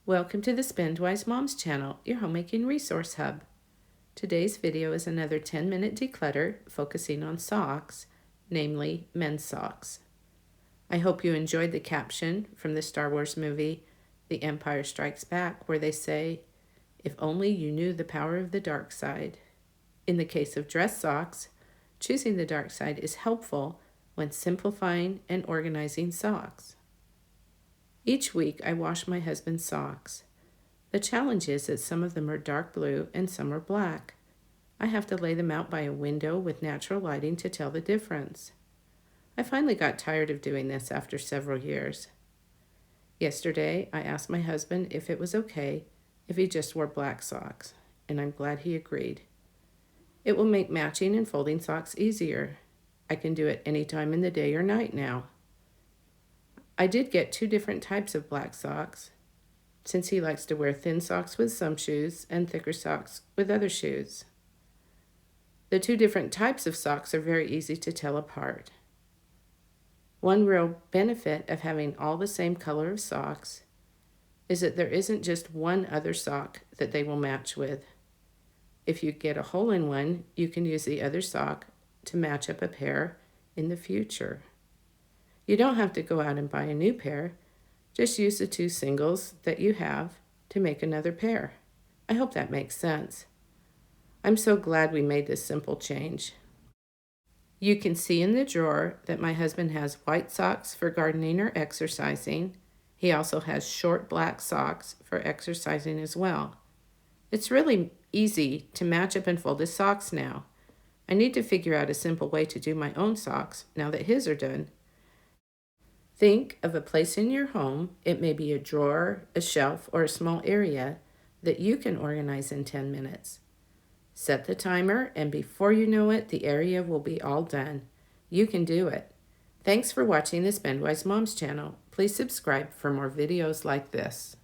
Welcome to the Spendwise Moms channel, your homemaking resource hub. Today's video is another 10-minute declutter focusing on socks, namely men's socks. I hope you enjoyed the caption from the Star Wars movie, The Empire Strikes Back, where they say, "If only you knew the power of the dark side." In the case of dress socks, choosing the dark side is helpful when simplifying and organizing socks. Each week I wash my husband's socks. The challenge is that some of them are dark blue and some are black. I have to lay them out by a window with natural lighting to tell the difference. I finally got tired of doing this after several years. Yesterday I asked my husband if it was okay if he just wore black socks, and I'm glad he agreed. It will make matching and folding socks easier. I can do it any time in the day or night now. I did get 2 different types of black socks, since he likes to wear thin socks with some shoes and thicker socks with other shoes. The 2 different types of socks are very easy to tell apart. One real benefit of having all the same color of socks is that there isn't just one other sock that they will match with. If you get a hole in one, you can use the other sock to match up a pair in the future. You don't have to go out and buy a new pair. Just use the 2 singles that you have to make another pair. I hope that makes sense. I'm so glad we made this simple change. You can see in the drawer that my husband has white socks for gardening or exercising. He also has short black socks for exercising as well. It's really easy to match up and fold his socks now. I need to figure out a simple way to do my own socks now that his are done. Think of a place in your home, it may be a drawer, a shelf, or a small area, that you can organize in 10 minutes. Set the timer, and before you know it, the area will be all done. You can do it. Thanks for watching the Spendwise Moms channel. Please subscribe for more videos like this.